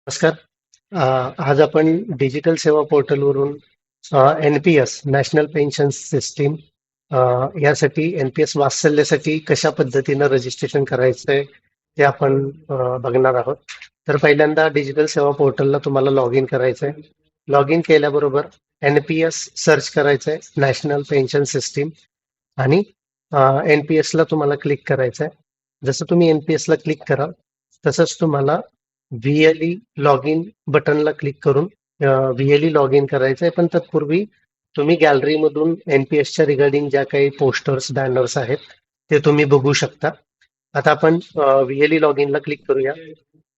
नमस्कार. आज आपण डिजिटल सेवा पोर्टलवरून NPS नॅशनल पेन्शन सिस्टीम यासाठी NPS वात्सल्यसाठी कशा पद्धतीनं रजिस्ट्रेशन करायचंय ते आपण बघणार आहोत. तर पहिल्यांदा डिजिटल सेवा पोर्टलला तुम्हाला लॉग इन करायचंय. लॉग इन केल्याबरोबर NPS सर्च करायचंय, नॅशनल पेन्शन सिस्टीम, आणि NPS ला तुम्हाला क्लिक करायचंय. जसं तुम्ही NPS ला क्लिक कराल तसंच तुम्हाला VLE लॉग इन बटनला क्लिक करून VLE लॉग इन करायचंय. पण तत्पूर्वी तुम्ही गॅलरीमधून NPSच्या रिगार्डिंग ज्या काही पोस्टर्स बॅनर्स आहेत ते तुम्ही बघू शकता. आता आपण VLE लॉग इनला क्लिक करूया.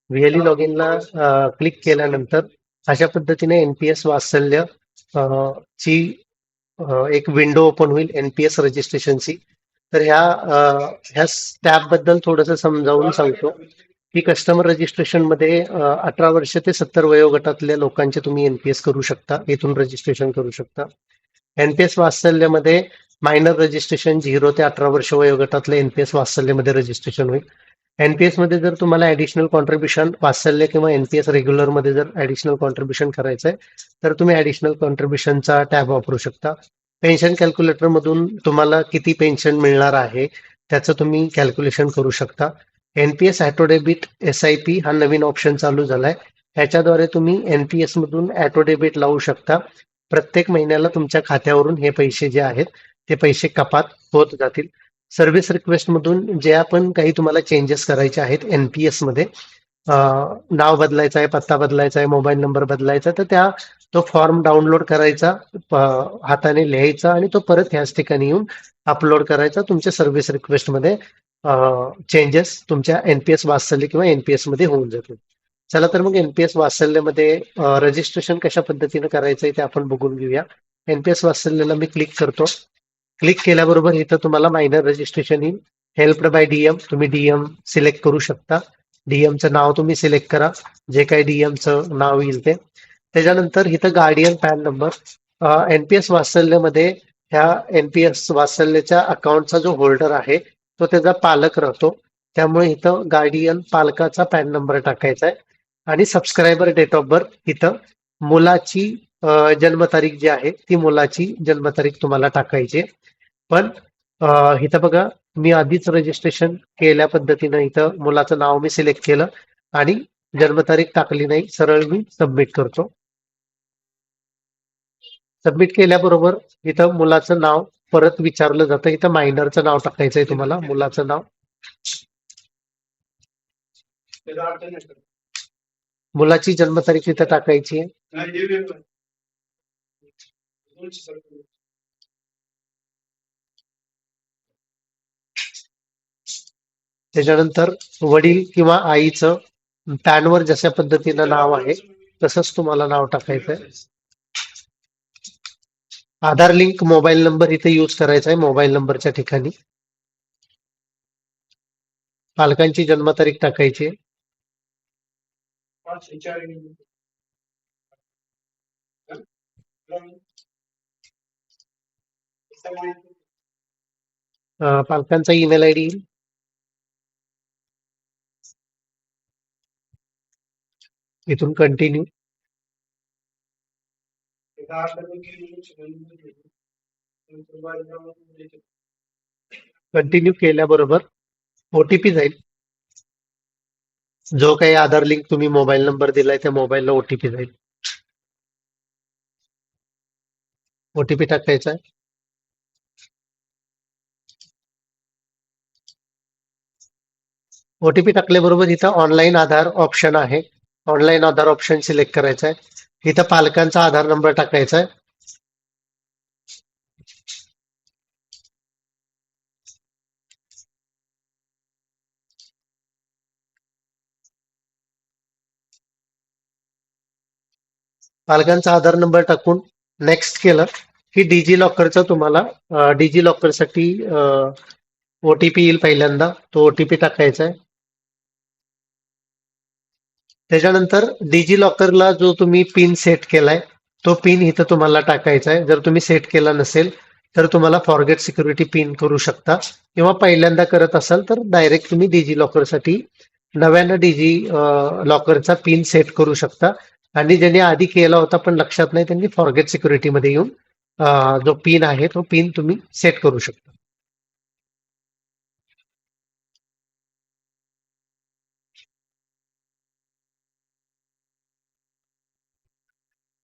VLE लॉग इनला क्लिक केल्यानंतर अशा पद्धतीने NPS वात्सल्य ची एक विंडो ओपन होईल NPS रजिस्ट्रेशनची. तर ह्या स्टॅप बद्दल थोडंसं समजावून सांगतो की कस्टमर रजिस्ट्रेशन मध्ये 18 वर्ष ते 70 वयोगटातल्या लोकांचे तुम्ही NPS करू शकता, इथून रजिस्ट्रेशन करू शकता. NPS वात्सल्यमध्ये मायनर रजिस्ट्रेशन 0 ते 18 वर्ष वयोगटातले NPS वात्सल्यमध्ये रजिस्ट्रेशन होईल. NPS मध्ये जर तुम्हाला ऍडिशनल कॉन्ट्रीब्युशन वात्सल्य किंवा NPS रेग्युलर मध्ये जर ऍडिशनल कॉन्ट्रीब्युशन करायचंय तर तुम्ही ऍडिशनल कॉन्ट्रीब्युशनचा टॅब वापरू शकता. पेन्शन कॅल्क्युलेटर मधून तुम्हाला किती पेन्शन मिळणार आहे त्याचं तुम्ही कॅल्क्युलेशन करू शकता. NPS ऑटो डेबिट SIP हा नवीन ऑप्शन चालू झालाय. ह्याच्याद्वारे तुम्ही NPS मधून ऑटो डेबिट लावू शकता. प्रत्येक महिन्याला तुमच्या खात्यावरून हे पैसे जे आहेत ते पैसे कपात होत जातील. सर्व्हिस रिक्वेस्ट मधून जे आपण काही तुम्हाला चेंजेस करायचे आहेत NPS मध्ये, नाव बदलायचं आहे, पत्ता बदलायचा आहे, मोबाईल नंबर बदलायचा, तर तो फॉर्म डाउनलोड करायचा, हाताने लिहायचा आणि तो परत ह्याच ठिकाणी येऊन अपलोड करायचा. तुमच्या सर्व्हिस रिक्वेस्ट मध्ये चेंजेस तुमच्या NPS वात्सल्य किंवा NPS मध्ये होऊन जातील. चला तर मग NPS वात्सल्यमध्ये रजिस्ट्रेशन कशा पद्धतीने करायचंय ते आपण बघून घेऊया. NPS वात्सल्यला मी क्लिक करतो. क्लिक केल्याबरोबर इथं तुम्हाला मायनर रजिस्ट्रेशन येईल. हेल्प्ड बाय DM, तुम्ही DM सिलेक्ट करू शकता. DMचं नाव तुम्ही सिलेक्ट करा, जे काही DMचं नाव येईल ते. त्याच्यानंतर इथं गार्डियन पॅन नंबर, NPS वात्सल्यमध्ये ह्या NPS वात्सल्यच्या अकाउंटचा जो होल्डर आहे तो त्याचा पालक राहतो. त्यामुळे इथं गार्डियन पालकाचा पॅन नंबर टाकायचा आहे. आणि सबस्क्रायबर डेट ऑफ बर्थ इथं मुलाची जन्मतारीख जी आहे ती मुलाची जन्मतारीख तुम्हाला टाकायची. पण इथं बघा, मी आधीच रजिस्ट्रेशन केल्या पद्धतीनं इथं मुलाचं नाव मी सिलेक्ट केलं आणि जन्मतारीख टाकली नाही, सरळ मी सबमिट करतो. सबमिट केल्याबरोबर इथं मुलाचं नाव परत विचारलं जातं. इथं मायनरचं नाव टाकायचंय तुम्हाला, मुलाचं नाव, मुलाची जन्मतारीख इथं टाकायची आहे. त्याच्यानंतर वडील किंवा आईचं पॅनवर जशा पद्धतीनं नाव आहे तसंच तुम्हाला नाव टाकायचंय. आधार लिंक मोबाईल नंबर इथे यूज करायचा आहे. मोबाईल नंबरच्या ठिकाणी पालकांची जन्मतारीख टाकायची. पालकांचा ईमेल ID येईल. इथून कंटिन्यू. कंटिन्यू केल्याबरोबर OTP जाईल. जो काही आधार लिंक तुम्ही मोबाईल नंबर दिलाय त्या मोबाईलला OTP जाईल. OTP टाकायचा आहे. OTP टाकल्याबरोबर इथं ऑनलाईन आधार ऑप्शन आहे. ऑनलाईन आधार ऑप्शन सिलेक्ट करायचा आहे. इथं पालकांचा आधार नंबर टाकायचा आहे. पालकांचा आधार नंबर टाकून नेक्स्ट केलं की डिजी लॉकरचा तुम्हाला डिजी लॉकरसाठी OTP येईल पहिल्यांदा, तो OTP टाकायचा आहे. त्याच्यानंतर डिजी लॉकरला जो तुम्ही पिन सेट केलाय तो पिन इथं तुम्हाला टाकायचा आहे. जर तुम्ही सेट केला नसेल तर तुम्हाला फॉरगेट सिक्युरिटी पिन करू शकता, किंवा पहिल्यांदा करत असाल तर डायरेक्ट तुम्ही डिजी लॉकरसाठी नव्यानं डीजी लॉकरचा पिन सेट करू शकता. आणि ज्यांनी आधी केला होता पण लक्षात नाही त्यांनी फॉरगेट सिक्युरिटीमध्ये येऊन जो पिन आहे तो पिन तुम्ही सेट करू शकता.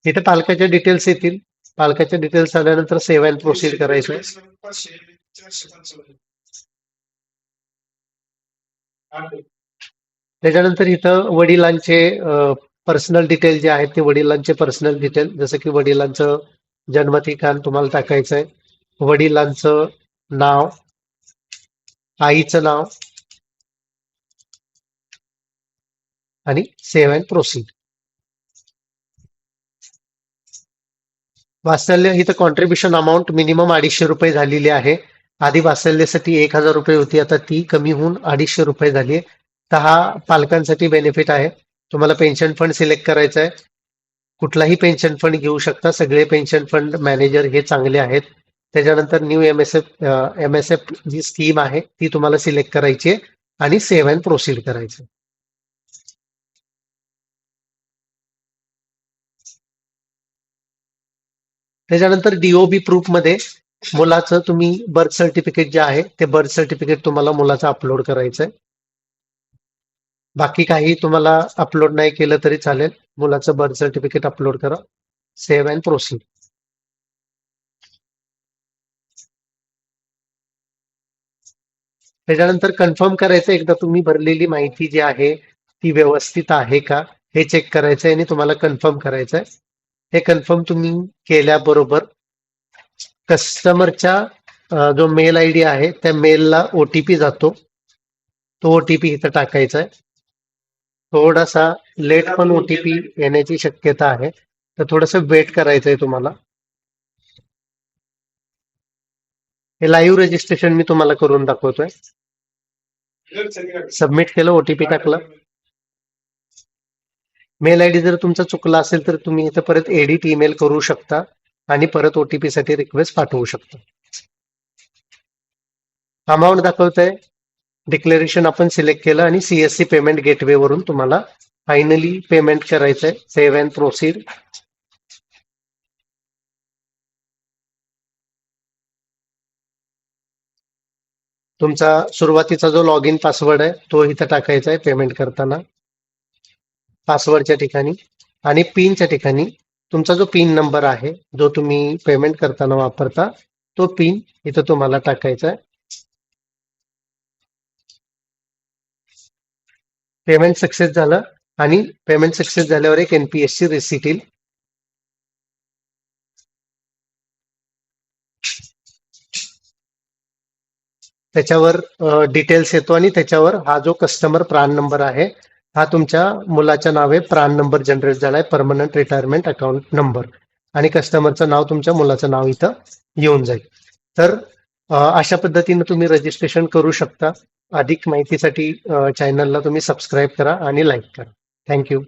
तिथे पालकाच्या डिटेल्स येतील. पालकाच्या डिटेल्स आल्यानंतर सेव्ह अँड प्रोसीड करायचं. त्याच्यानंतर इथं वडिलांचे पर्सनल डिटेल जे आहेत ते वडिलांचे पर्सनल डिटेल, जसं की वडिलांचं जन्म ठिकाण तुम्हाला टाकायचं आहे, वडिलांचं नाव, आईचं नाव आणि सेव्ह अँड प्रोसीड. वात्सल्य इथं कॉन्ट्रीब्युशन अमाऊंट मिनिमम 250 रुपये झालेली आहे. आधी वात्सल्यसाठी 1000 रुपये होती, आता ती कमी होऊन 250 रुपये झाली आहे. तर हा पालकांसाठी बेनिफिट आहे. तुम्हाला पेन्शन फंड सिलेक्ट करायचा आहे. कुठलाही पेन्शन फंड घेऊ शकता. सगळे पेन्शन फंड मॅनेजर हे चांगले आहेत. त्याच्यानंतर न्यू एमएसएफ जी स्कीम आहे ती तुम्हाला सिलेक्ट करायची आहे आणि सेव्ह अँड प्रोसीड करायचं. त्याच्यानंतर डीओबी प्रूफ मध्ये मुलाचं तुम्ही बर्थ सर्टिफिकेट जे आहे ते बर्थ सर्टिफिकेट तुम्हाला मुलाचं अपलोड करायचंय. बाकी काही तुम्हाला अपलोड नाही केलं तरी चालेल. मुलाचं बर्थ सर्टिफिकेट अपलोड करा. Save and proceed. त्याच्यानंतर कन्फर्म करायचं एकदा तुम्ही भरलेली माहिती जी आहे ती व्यवस्थित आहे का हे चेक करायचंय आणि तुम्हाला कन्फर्म करायचंय. हे कन्फर्म तुम्ही केल्याबरोबर कस्टमरच्या जो मेल आय डी आहे त्या मेलला ओटीपी जातो. तो ओटीपी इथं टाकायचा आहे. थोडासा लेट पण ओटीपी येण्याची शक्यता आहे, तर थोडस वेट करायचंय तुम्हाला. हे लाईव्ह रजिस्ट्रेशन मी तुम्हाला करून दाखवतोय. सबमिट केलं, ओटीपी टाकला. मेल आय डी जर तुमचा चुकला असेल तर तुम्ही इथं परत एडिट ईमेल करू शकता आणि परत ओटीपी साठी रिक्वेस्ट पाठवू शकता. अमाऊंट दाखवतंय. डिक्लेरेशन आपण सिलेक्ट केलं आणि सीएससी पेमेंट गेटवे वरून तुम्हाला फायनली पेमेंट करायचंय. Save and proceed. तुमचा सुरुवातीचा जो लॉग इन पासवर्ड आहे तो इथं टाकायचा आहे पेमेंट करताना, पासवर्डच्या ठिकाणी. आणि पिनच्या ठिकाणी तुमचा जो पिन नंबर आहे जो तुम्ही पेमेंट करताना वापरता तो पिन इथं तुम्हाला टाकायचा आहे. पेमेंट सक्सेस झालं आणि पेमेंट सक्सेस झाल्यावर एक एनपीएस ची रिसिट येईल. त्याच्यावर डिटेल्स येतो आणि त्याच्यावर हा जो कस्टमर प्राण नंबर आहे हा तुमच्या मुलाच्या नावे प्राण नंबर जनरेट झालाय, परमनंट रिटायरमेंट अकाउंट नंबर, आणि कस्टमरचं नाव तुमच्या मुलाचं नाव इथं येऊन जाईल. तर अशा पद्धतीने तुम्ही रजिस्ट्रेशन करू शकता. अधिक माहितीसाठी चॅनलला तुम्ही सबस्क्राईब करा आणि लाईक करा. थँक्यू.